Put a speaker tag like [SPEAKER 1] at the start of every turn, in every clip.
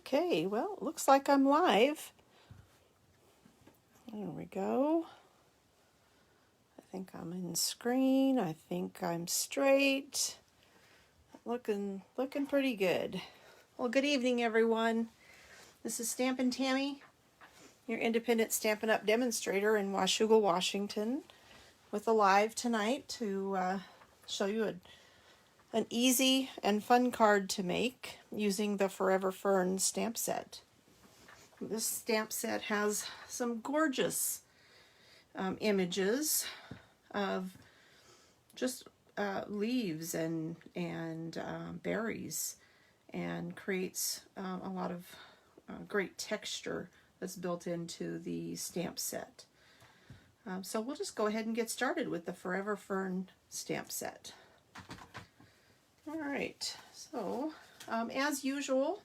[SPEAKER 1] Okay, well, it looks like I'm live. There we go. I think I'm in screen. I think I'm straight. Looking pretty good. Well, good evening, everyone. This is Stampin' Tammy, your independent Stampin' Up! Demonstrator in Washougal, Washington, with a live tonight to show you an easy and fun card to make using the Forever Fern Stamp Set. This stamp set has some gorgeous images of just leaves and berries, and creates a lot of great texture that's built into the stamp set. So we'll just go ahead and get started with the Forever Fern Stamp Set. All right, so as usual,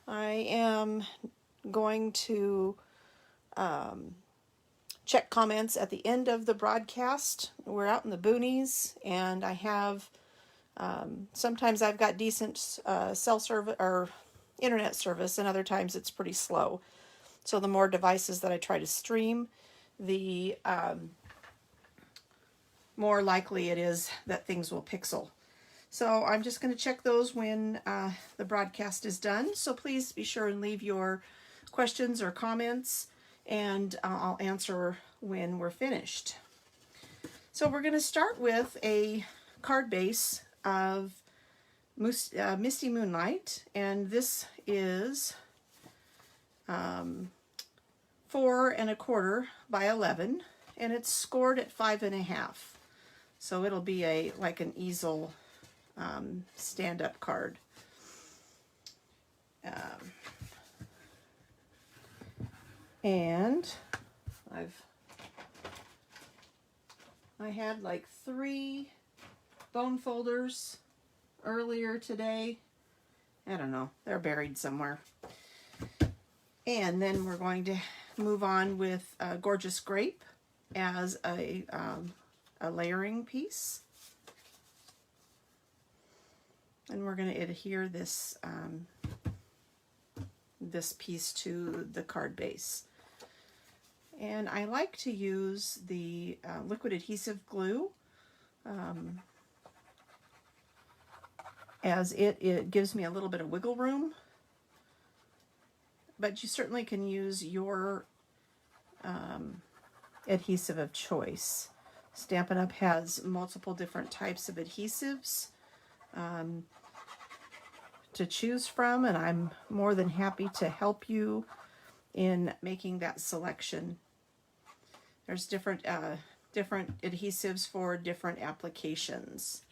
[SPEAKER 1] I am going to check comments at the end of the broadcast. We're out in the boonies, and I have sometimes I've got decent cell service or internet service, and other times it's pretty slow. So the more devices that I try to stream, the more likely it is that things will pixel. So I'm just going to check those when the broadcast is done. So please be sure and leave your questions or comments, and I'll answer when we're finished. So we're going to start with a card base of Misty Moonlight, and this is 4 1/4 by 11, and it's scored at 5 1/2. So it'll be like an easel stand-up card. And I had like 3 bone folders earlier today. I don't know, they're buried somewhere. And then we're going to move on with Gorgeous Grape as a layering piece. And we're going to adhere this this piece to the card base. And I like to use the liquid adhesive glue as it gives me a little bit of wiggle room. But you certainly can use your adhesive of choice. Stampin' Up! Has multiple different types of adhesives to choose from, and I'm more than happy to help you in making that selection. There's different adhesives for different applications.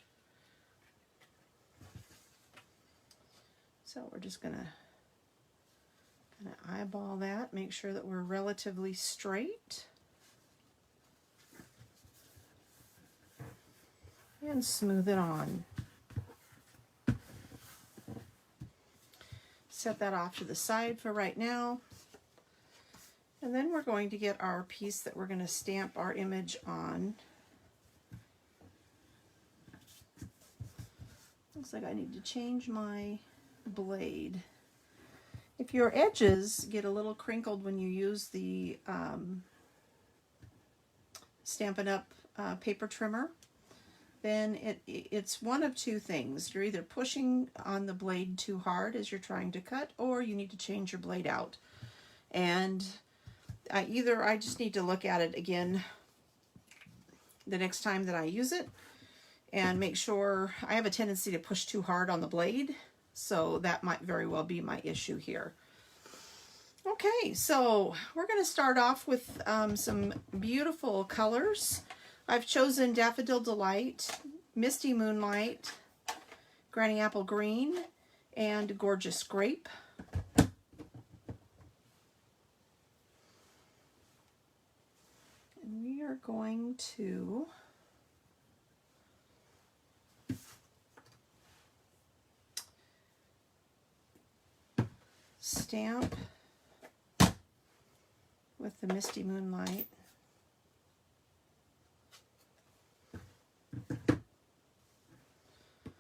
[SPEAKER 1] So we're just gonna eyeball that, make sure that we're relatively straight, and smooth it on. Set that off to the side for right now. And then we're going to get our piece that we're going to stamp our image on. Looks like I need to change my blade. If your edges get a little crinkled when you use the Stampin' Up! Paper trimmer, then it's one of two things. You're either pushing on the blade too hard as you're trying to cut, or you need to change your blade out. And either I just need to look at it again the next time that I use it and make sure. I have a tendency to push too hard on the blade, so that might very well be my issue here. Okay, so we're going to start off with some beautiful colors. I've chosen Daffodil Delight, Misty Moonlight, Granny Apple Green, and Gorgeous Grape. And we are going to stamp with the Misty Moonlight.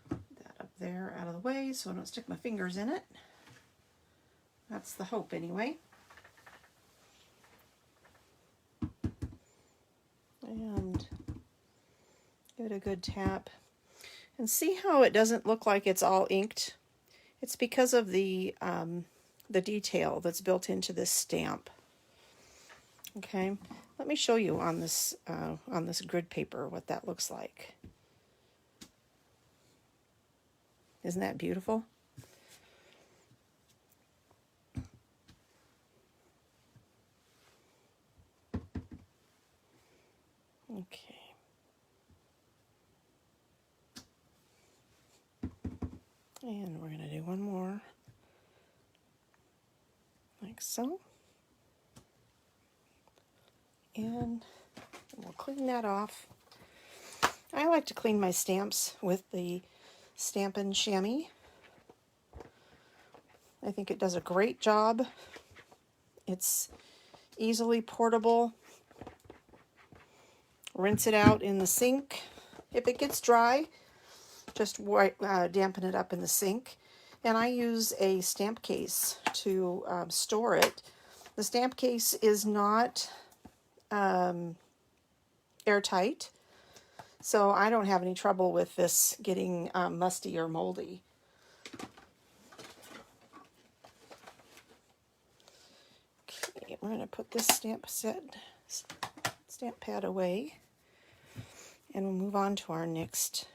[SPEAKER 1] That up there out of the way so I don't stick my fingers in it. That's the hope anyway. And give it a good tap. And see how it doesn't look like it's all inked? It's because of the detail that's built into this stamp. Okay, let me show you on this grid paper what that looks like. Isn't that beautiful? Okay. And we're going to do one more, like so. And we'll clean that off. I like to clean my stamps with the Stampin' Chamois. I think it does a great job. It's easily portable. Rinse it out in the sink. If it gets dry, just dampen it up in the sink. And I use a stamp case to store it. The stamp case is not airtight, so I don't have any trouble with this getting musty or moldy. Okay, we're going to put this stamp pad away, and we'll move on to our next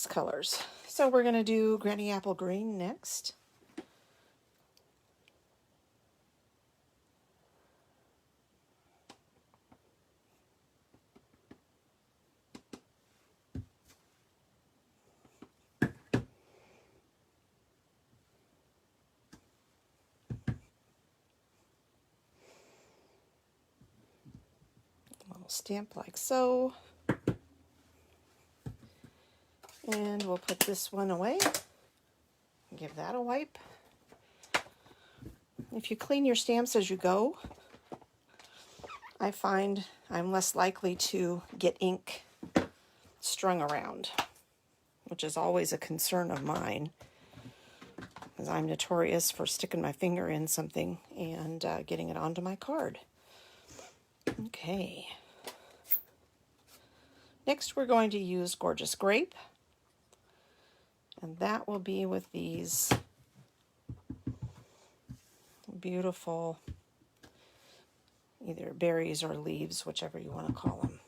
[SPEAKER 1] colors. So we're going to do Granny Apple Green next. Little stamp like so. And we'll put this one away. Give that a wipe. If you clean your stamps as you go, I find I'm less likely to get ink strung around, which is always a concern of mine, because I'm notorious for sticking my finger in something and getting it onto my card. Okay. Next we're going to use Gorgeous Grape, and that will be with these beautiful either berries or leaves, whichever you want to call them.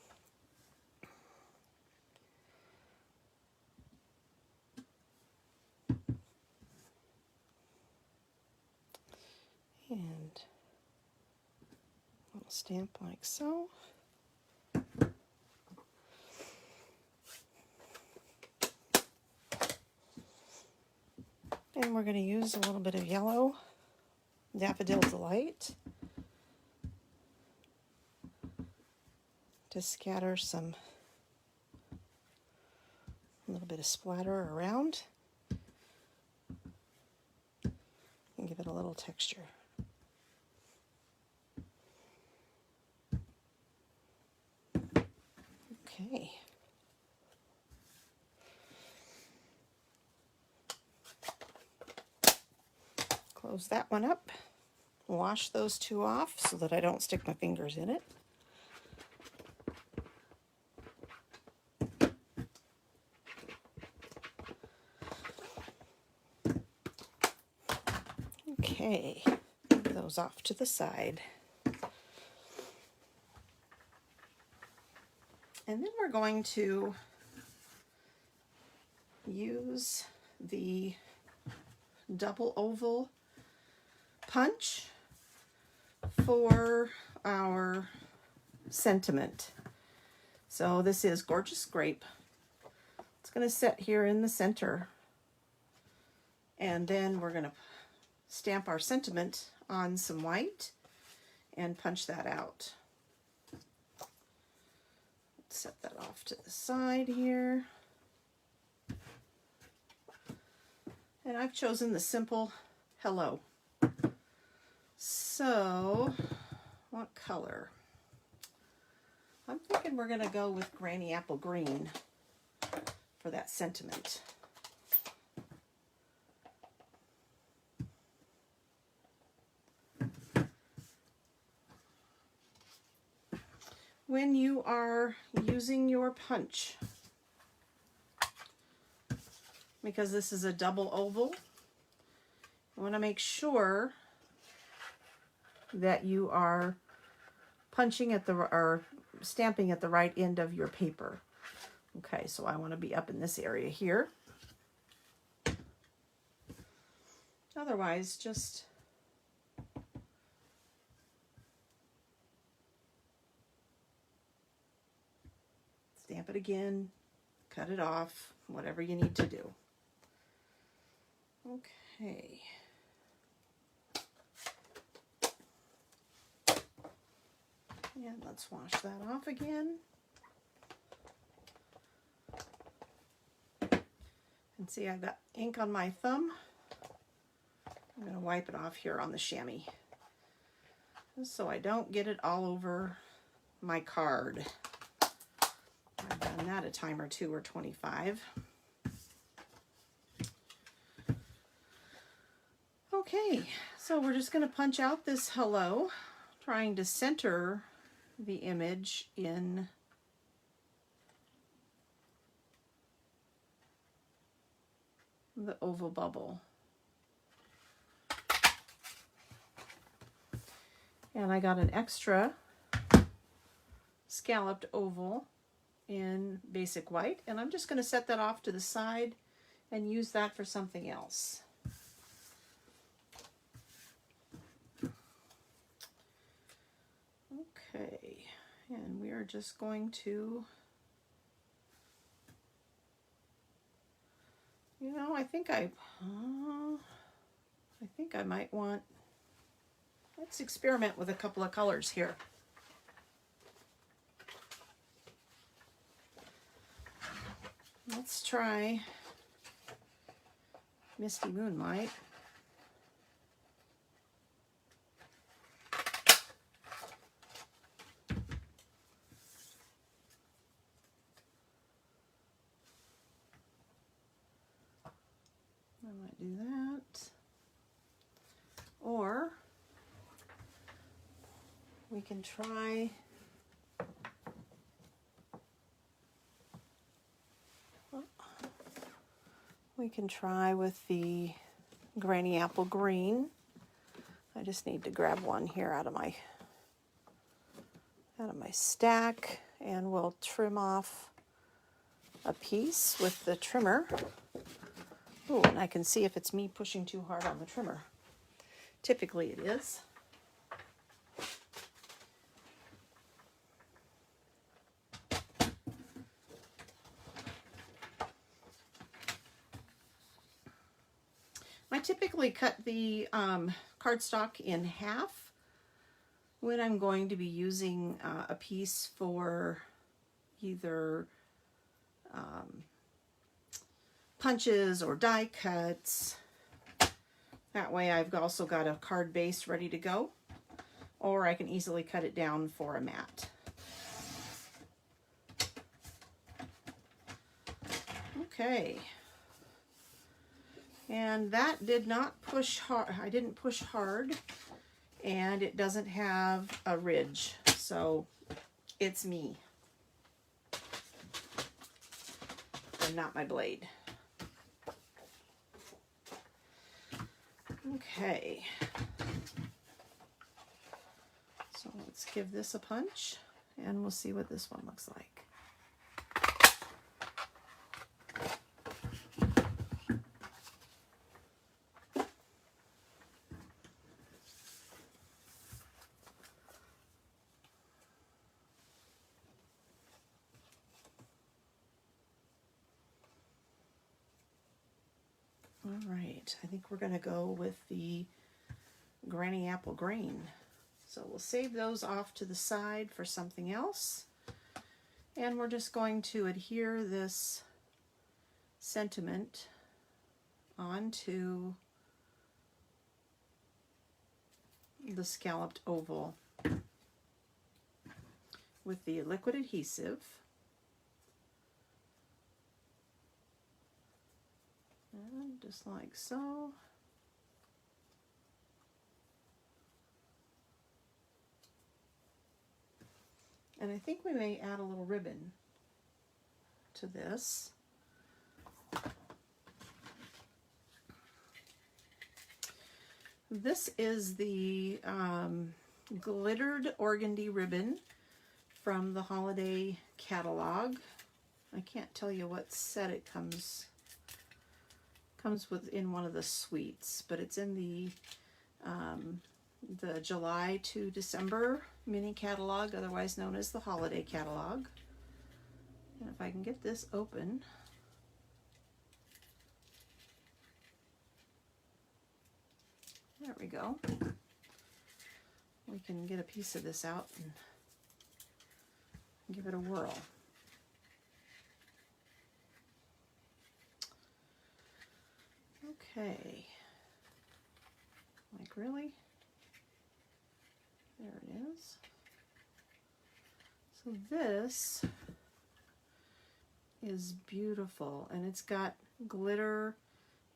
[SPEAKER 1] And a little stamp like so. And we're going to use a little bit of yellow, Daffodil Delight, to scatter a little bit of splatter around and give it a little texture. Okay. Close that one up. Wash those two off so that I don't stick my fingers in it. Okay, move those off to the side. And then we're going to use the double oval punch for our sentiment. So this is Gorgeous Grape. It's going to sit here in the center, and then we're going to stamp our sentiment on some white and punch that out. Let's set that off to the side here. And I've chosen the simple hello. So, what color? I'm thinking we're going to go with Granny Apple Green for that sentiment. when you are using your punch, because this is a double oval, you want to make sure that you are punching at the, or stamping at the right end of your paper. Okay, so I want to be up in this area here. Otherwise, just stamp it again, cut it off, whatever you need to do. Okay. And let's wash that off again. And see, I've got ink on my thumb. I'm going to wipe it off here on the chamois, so I don't get it all over my card. I've done that a time or 2 or 25. Okay, so we're just going to punch out this hello, trying to center the image in the oval bubble. And I got an extra scalloped oval in basic white, and I'm just going to set that off to the side and use that for something else. Okay, and we are just going to, you know, I think I might want, let's experiment with a couple of colors here. Let's try Misty Moonlight. I might do that. Or we can try with the Granny Apple Green. I just need to grab one here out of my stack, and we'll trim off a piece with the trimmer. Oh, and I can see if it's me pushing too hard on the trimmer. Typically it is. I typically cut the cardstock in half when I'm going to be using a piece for either punches or die cuts. That way I've also got a card base ready to go, or I can easily cut it down for a mat. Okay. And that did not push hard. I didn't push hard, and it doesn't have a ridge, so it's me and not my blade. Okay, so let's give this a punch and we'll see what this one looks like. All right, I think we're going to go with the Granny Apple Green. So we'll save those off to the side for something else. And we're just going to adhere this sentiment onto the scalloped oval with the liquid adhesive. And just like so. And I think we may add a little ribbon to this. This is the glittered organdy ribbon from the holiday catalog. I can't tell you what set it comes with in one of the suites, but it's in the July to December mini catalog, otherwise known as the holiday catalog. And if I can get this open, there we go. We can get a piece of this out and give it a whirl. Okay. Like, really? There it is. So this is beautiful, and it's got glitter,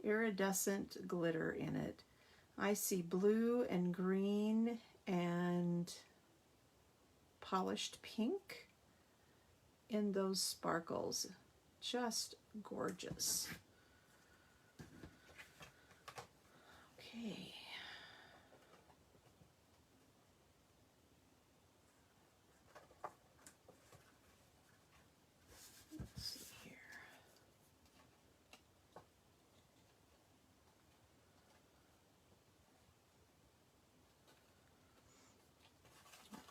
[SPEAKER 1] iridescent glitter in it. I see blue and green and polished pink in those sparkles. Just gorgeous. Okay. Let's see here.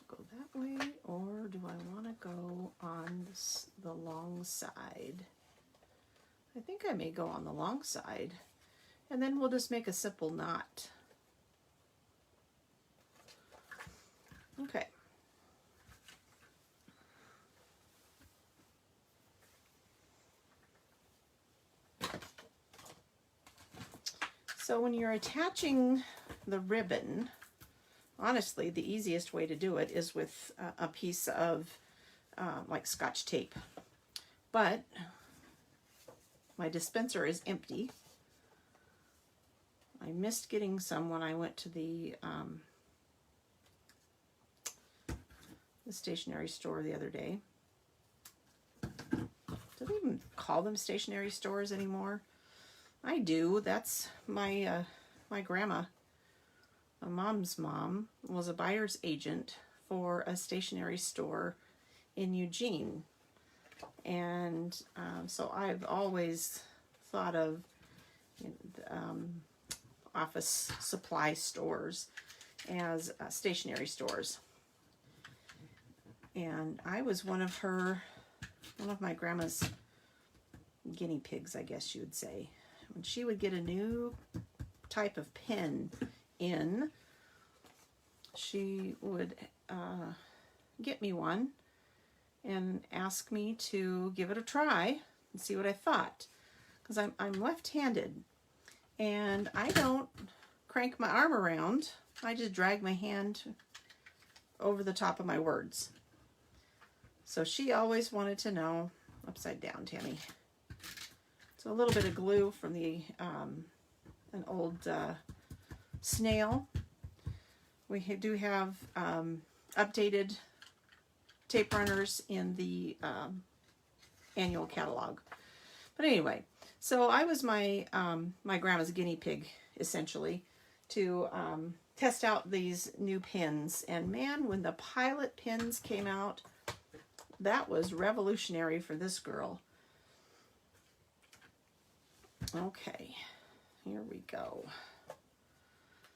[SPEAKER 1] Go that way, or do I want to go on the long side? I think I may go on the long side, and then we'll just make a simple knot. Okay. So when you're attaching the ribbon, honestly, the easiest way to do it is with a piece of like Scotch tape. But my dispenser is empty. I missed getting some when I went to the stationery store the other day. Do they even call them stationery stores anymore? I do. That's my my grandma. My mom's mom was a buyer's agent for a stationery store in Eugene. And so I've always thought of office supply stores as stationery stores. And I was one of my grandma's guinea pigs, I guess you would say. When she would get a new type of pen in, she would get me one and ask me to give it a try and see what I thought. Because I'm left-handed, and I don't crank my arm around. I just drag my hand over the top of my words. So she always wanted to know, upside down, Tammy. So a little bit of glue from the an old snail. We do have updated tape runners in the annual catalog. But anyway, so I was my my grandma's guinea pig, essentially, to test out these new pens. And man, when the Pilot pens came out, that was revolutionary for this girl. Okay, here we go.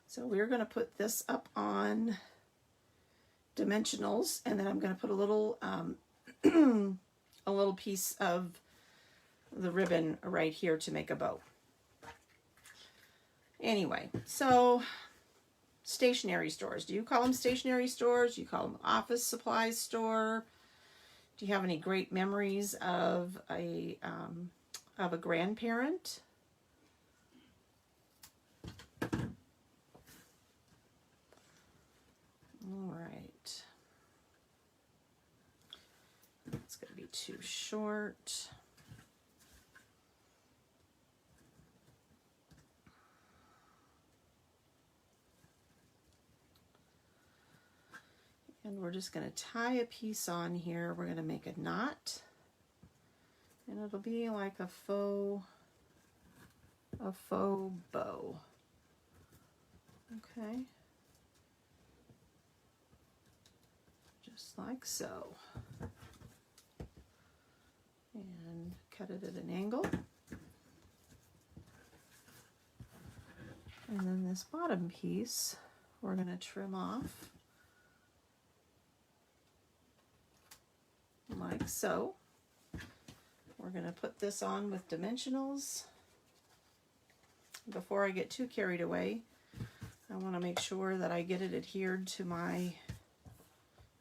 [SPEAKER 1] So we're going to put this up on dimensionals, and then I'm going to put a little a little piece of the ribbon right here to make a bow. Anyway, so stationery stores. Do you call them stationery stores? Do you call them office supplies store? Do you have any great memories of a grandparent? All right. It's going to be too short. And we're just going to tie a piece on here. We're going to make a knot, and it'll be like a faux bow. Okay, just like so. And cut it at an angle. And then this bottom piece we're going to trim off like so. We're going to put this on with dimensionals. Before I get too carried away, I want to make sure that I get it adhered to my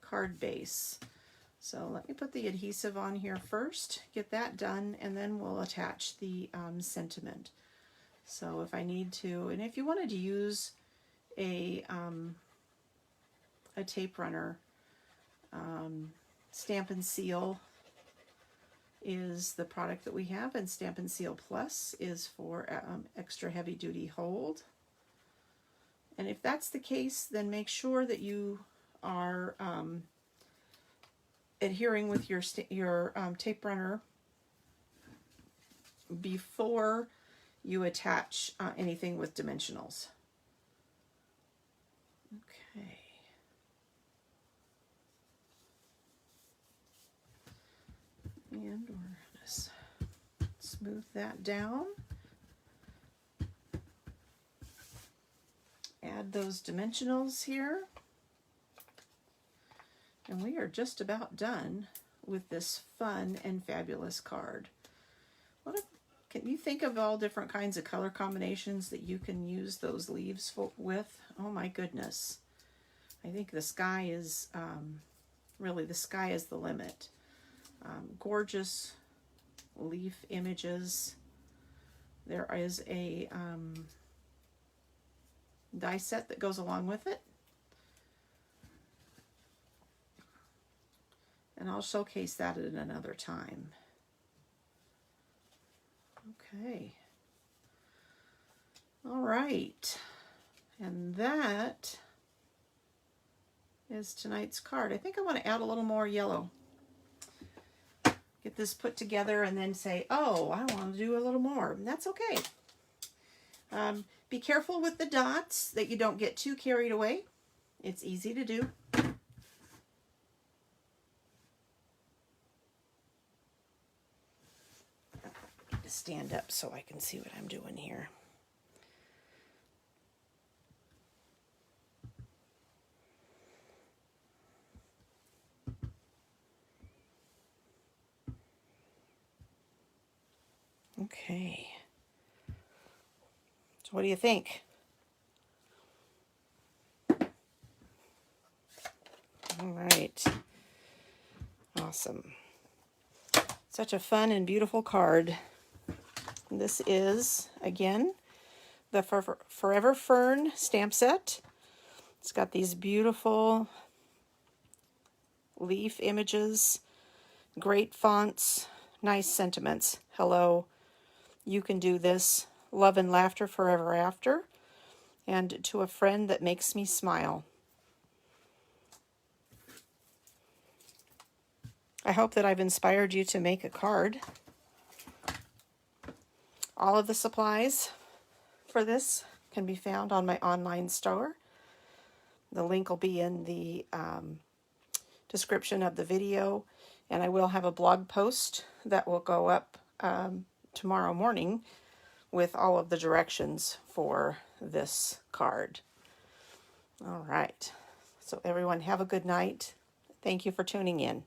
[SPEAKER 1] card base. So let me put the adhesive on here first, get that done, and then we'll attach the sentiment. So if I need to, and if you wanted to use a tape runner, Stamp and Seal is the product that we have, and Stamp and Seal Plus is for extra heavy duty hold. And if that's the case, then make sure that you are adhering with your tape runner before you attach anything with dimensionals. Okay. And we're going to smooth that down. Add those dimensionals here. And we are just about done with this fun and fabulous card. Can you think of all different kinds of color combinations that you can use those leaves with? Oh my goodness. I think the sky is, really the sky is the limit. Gorgeous leaf images. There is a die set that goes along with it. And I'll showcase that at another time. Okay. All right. And that is tonight's card. I think I want to add a little more yellow. Get this put together and then say, oh, I want to do a little more. And that's okay. Be careful with the dots that you don't get too carried away. It's easy to do. Stand up so I can see what I'm doing here. Okay. So what do you think? All right. Awesome. Such a fun and beautiful card. This is, again, the Forever Fern Stamp Set. It's got these beautiful leaf images, great fonts, nice sentiments. Hello, you can do this. Love and laughter forever after. And to a friend that makes me smile. I hope that I've inspired you to make a card. All of the supplies for this can be found on my online store. The link will be in the description of the video, and I will have a blog post that will go up tomorrow morning with all of the directions for this card. All right. So everyone have a good night. Thank you for tuning in.